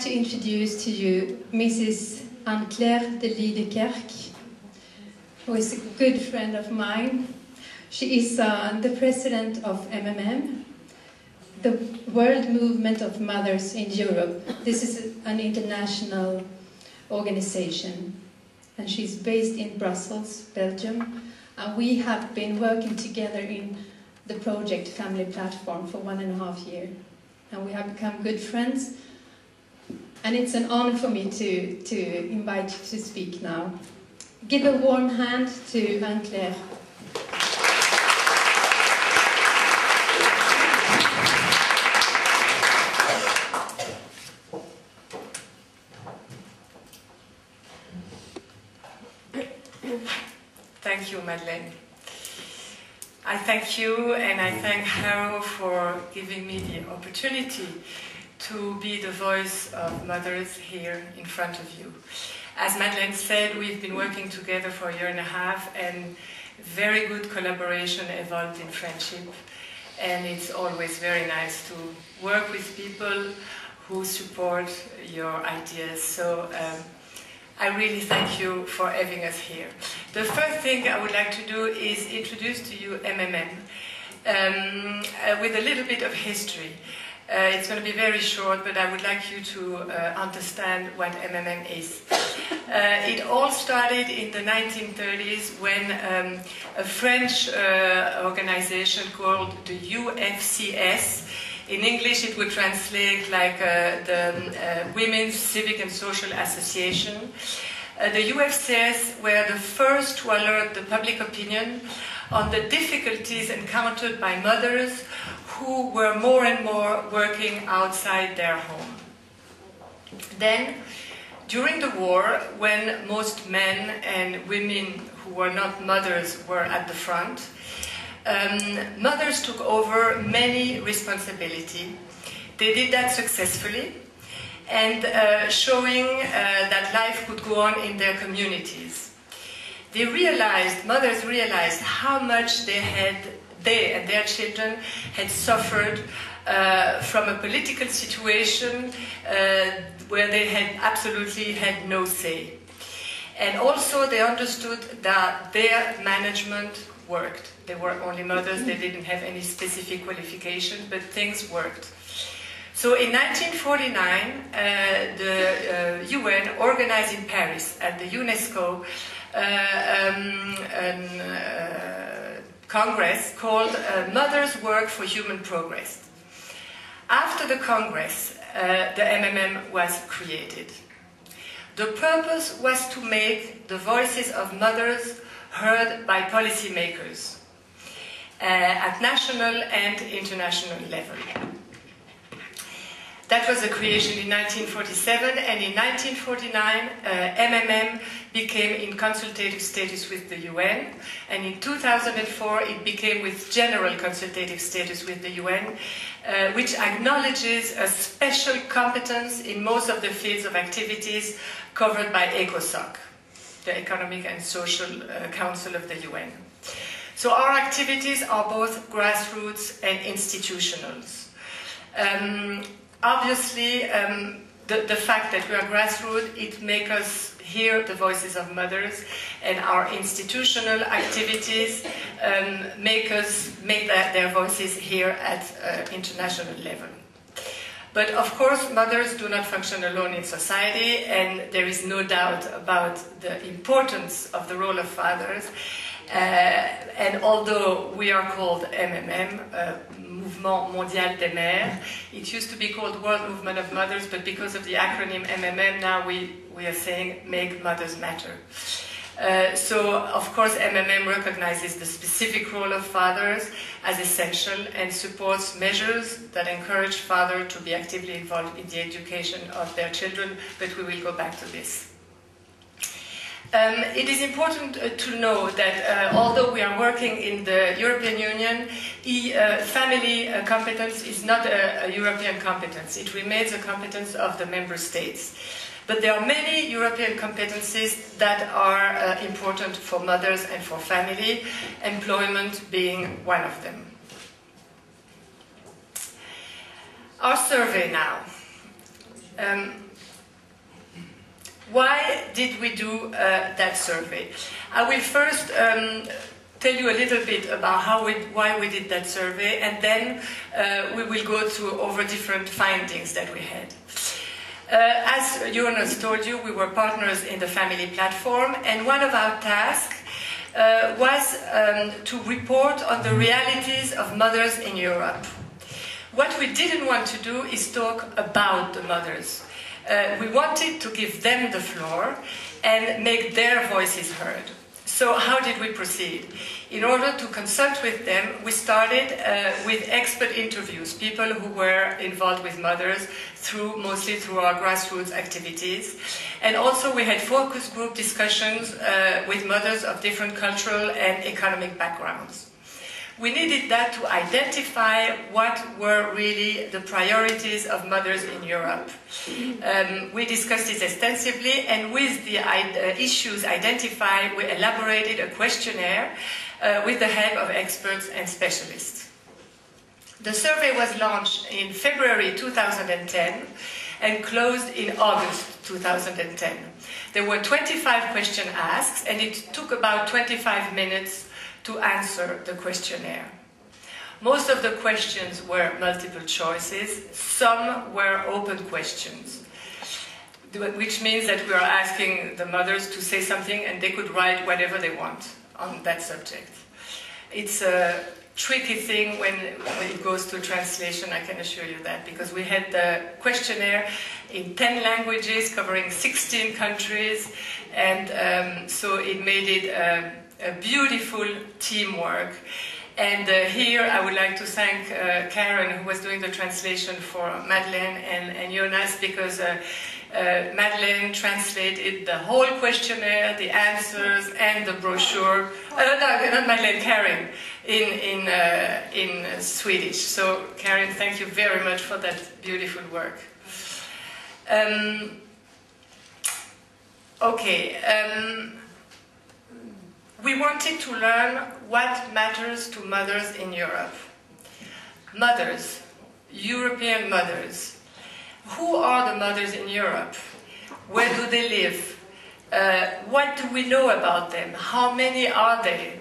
like to introduce to you Mrs. Anne-Claire de Liedekerke, who is a good friend of mine. She is the president of MMM, the World Movement of Mothers in Europe. This is an international organization, and she's based in Brussels, Belgium. We have been working together in the project Family Platform for 1.5 years, and we have become good friends. And it's an honor for me to invite you to speak now. Give a warm hand to Anne-Claire. Thank you, Madeleine. I thank you and I thank Haro for giving me the opportunity to be the voice of mothers here in front of you. As Madeleine said, we've been working together for 1.5 years and very good collaboration evolved in friendship. And it's always very nice to work with people who support your ideas. So I really thank you for having us here. The first thing I would like to do is introduce to you MMM with a little bit of history. It's going to be very short, but I would like you to understand what MMM is. It all started in the 1930s when a French organization called the UFCS, in English it would translate like the Women's Civic and Social Association. The UFCS were the first to alert the public opinion on the difficulties encountered by mothers who were more and more working outside their home. Then, during the war, when most men and women who were not mothers were at the front, mothers took over many responsibilities. They did that successfully and showing that life could go on in their communities. Mothers realized how much they and their children had suffered from a political situation where they had absolutely had no say. And also they understood that their management worked. They were only mothers, they didn't have any specific qualifications, but things worked. So in 1949, the UN organized in Paris at the UNESCO Congress called Mothers Work for Human Progress. After the Congress, the MMM was created. The purpose was to make the voices of mothers heard by policymakers at national and international level. That was the creation in 1947, and in 1949, MMM became in consultative status with the UN, and in 2004 it became with general consultative status with the UN, which acknowledges a special competence in most of the fields of activities covered by ECOSOC, the Economic and Social Council of the UN. So our activities are both grassroots and institutional. Obviously, the fact that we are grassroots, it makes us hear the voices of mothers, and our institutional activities make their voices hear at international level. But of course, mothers do not function alone in society, and there is no doubt about the importance of the role of fathers. And although we are called MMM, Mouvement Mondial des Mères, it used to be called World Movement of Mothers, but because of the acronym MMM, now we are saying Make Mothers Matter. So, of course, MMM recognizes the specific role of fathers as essential and supports measures that encourage fathers to be actively involved in the education of their children, but we will go back to this. It is important to know that although we are working in the European Union, family competence is not a European competence. It remains a competence of the member states. But there are many European competencies that are important for mothers and for family, employment being one of them. Our survey now. Why did we do that survey? I will first tell you a little bit about why we did that survey, and then we will go over different findings that we had. As Jonas told you, we were partners in the family platform, and one of our tasks was to report on the realities of mothers in Europe. What we didn't want to do is talk about the mothers. We wanted to give them the floor and make their voices heard. So how did we proceed? In order to consult with them, we started with expert interviews, people who were involved with mothers, mostly through our grassroots activities. And also we had focus group discussions with mothers of different cultural and economic backgrounds. We needed that to identify what were really the priorities of mothers in Europe. We discussed it extensively, and with the issues identified, we elaborated a questionnaire with the help of experts and specialists. The survey was launched in February 2010 and closed in August 2010. There were 25 question asks, and it took about 25 minutes to answer the questionnaire. Most of the questions were multiple choices, some were open questions, which means that we are asking the mothers to say something and they could write whatever they want on that subject. It's a tricky thing when it goes to translation, I can assure you that, because we had the questionnaire in 10 languages covering 16 countries, and so it made it a beautiful teamwork. And here I would like to thank Karen, who was doing the translation for Madeleine and Jonas, because Madeleine translated the whole questionnaire, the answers, and the brochure. No, not Madeleine, Karen, in Swedish. So Karen, thank you very much for that beautiful work. We wanted to learn what matters to mothers in Europe. Mothers, European mothers. Who are the mothers in Europe? Where do they live? What do we know about them? How many are they?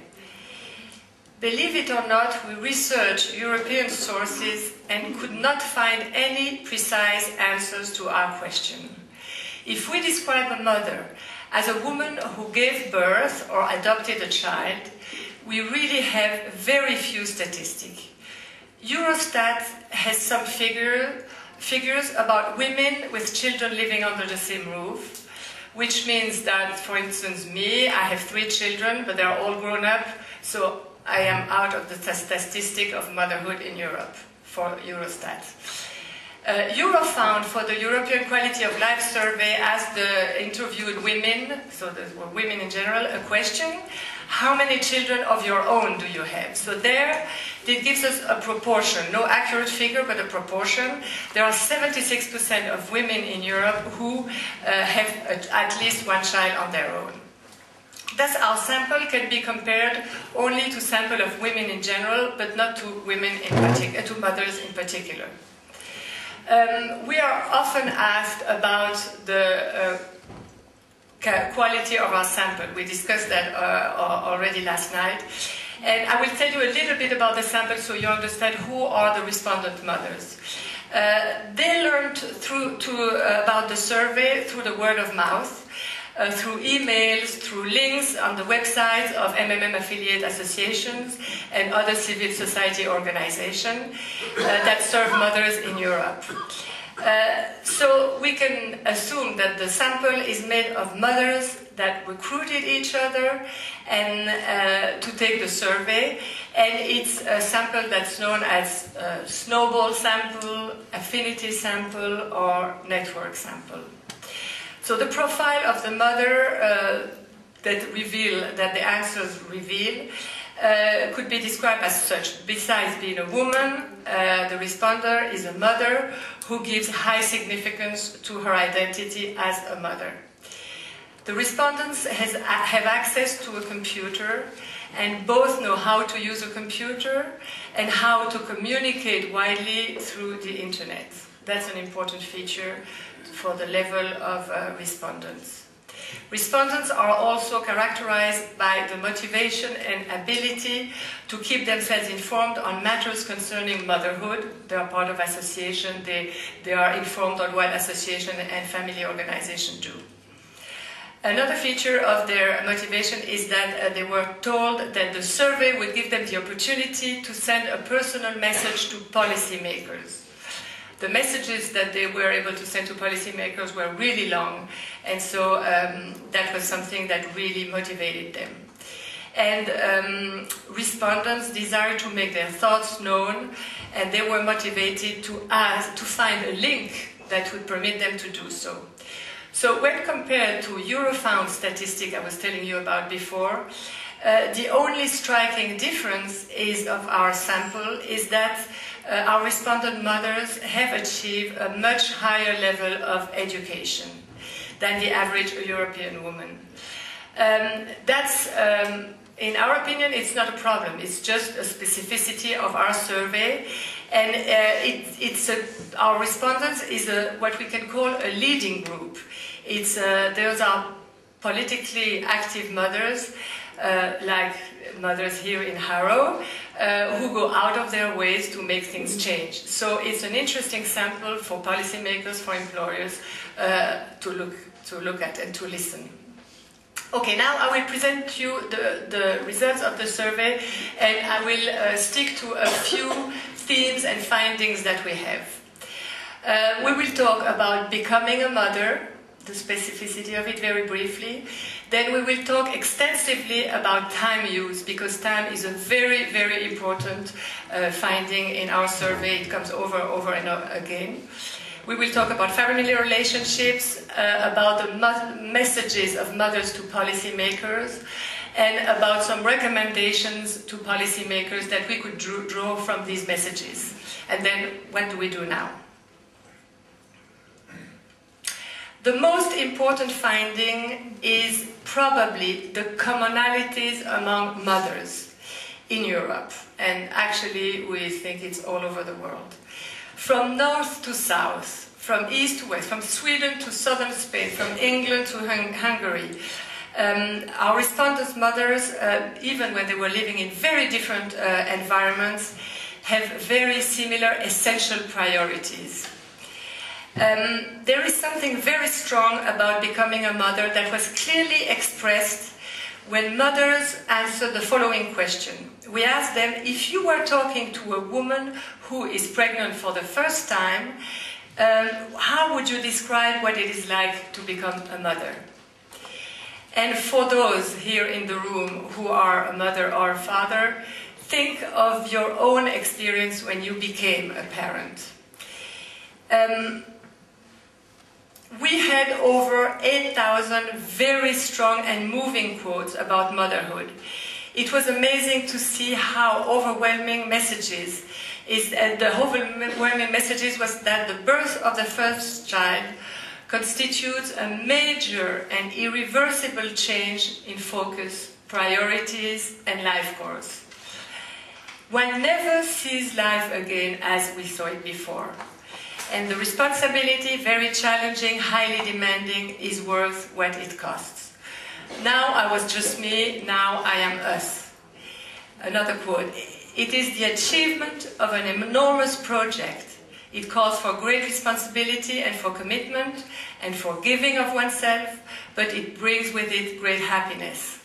Believe it or not, we researched European sources and could not find any precise answers to our question. If we describe a mother as a woman who gave birth or adopted a child, we really have very few statistics. Eurostat has some figures about women with children living under the same roof, which means that, for instance, me, I have 3 children, but they're all grown up, so I am out of the statistic of motherhood in Europe for Eurostat. Eurofound, for the European Quality of Life survey, asked the interviewed women, so there were women in general, a question: how many children of your own do you have? So there, it gives us a proportion, no accurate figure, but a proportion. There are 76% of women in Europe who have at least one child on their own. Thus, our sample can be compared only to sample of women in general, but not to women in particular, to mothers in particular. We are often asked about the quality of our sample. We discussed that already last night. And I will tell you a little bit about the sample so you understand who are the respondent mothers. They learned about the survey through the word of mouth, through emails, through links on the websites of MMM affiliate associations and other civil society organizations that serve mothers in Europe. So we can assume that the sample is made of mothers that recruited each other and to take the survey, and it's a sample that's known as snowball sample, affinity sample, or network sample. So the profile of the mother that the answers reveal could be described as such. Besides being a woman, the responder is a mother who gives high significance to her identity as a mother. The respondents have access to a computer and both know how to use a computer and how to communicate widely through the internet. That's an important feature for the level of respondents. Respondents are also characterized by the motivation and ability to keep themselves informed on matters concerning motherhood. They are part of association, they are informed on what association and family organization do. Another feature of their motivation is that they were told that the survey would give them the opportunity to send a personal message to policymakers. The messages that they were able to send to policymakers were really long, and so that was something that really motivated them. And respondents desired to make their thoughts known, and they were motivated to find a link that would permit them to do so. So when compared to Eurofound statistic I was telling you about before, the only striking difference of our sample is that our respondent mothers have achieved a much higher level of education than the average European woman. In our opinion, it's not a problem. It's just a specificity of our survey, and our respondents is what we can call a leading group. Those are politically active mothers, like mothers here in Haro, who go out of their ways to make things change. So it's an interesting sample for policymakers, for employers to look at and to listen. Okay, now I will present you the results of the survey, and I will stick to a few themes and findings that we have. We will talk about becoming a mother, the specificity of it very briefly. Then we will talk extensively about time use, because time is a very, very important finding in our survey. It comes over and over again. We will talk about family relationships, about the messages of mothers to policymakers, and about some recommendations to policymakers that we could draw from these messages. And then, what do we do now? The most important finding is probably the commonalities among mothers in Europe. And actually, we think it's all over the world. From north to south, from east to west, from Sweden to southern Spain, from England to Hungary, our respondents' mothers, even when they were living in very different environments, have very similar essential priorities. There is something very strong about becoming a mother that was clearly expressed when mothers answered the following question. We asked them, if you were talking to a woman who is pregnant for the first time, how would you describe what it is like to become a mother? And for those here in the room who are a mother or a father, think of your own experience when you became a parent. We had over 8,000 very strong and moving quotes about motherhood. It was amazing to see how overwhelming messages was that the birth of the first child constitutes a major and irreversible change in focus, priorities, and life course. One never sees life again as we saw it before. And the responsibility, very challenging, highly demanding, is worth what it costs. Now I was just me, now I am us. Another quote, it is the achievement of an enormous project. It calls for great responsibility and for commitment and for giving of oneself, but it brings with it great happiness.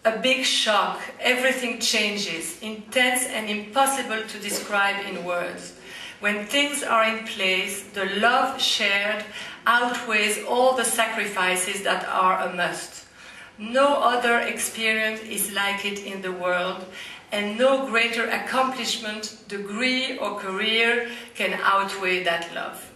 A big shock, everything changes, intense and impossible to describe in words. When things are in place, the love shared outweighs all the sacrifices that are a must. No other experience is like it in the world, and no greater accomplishment, degree, or career can outweigh that love.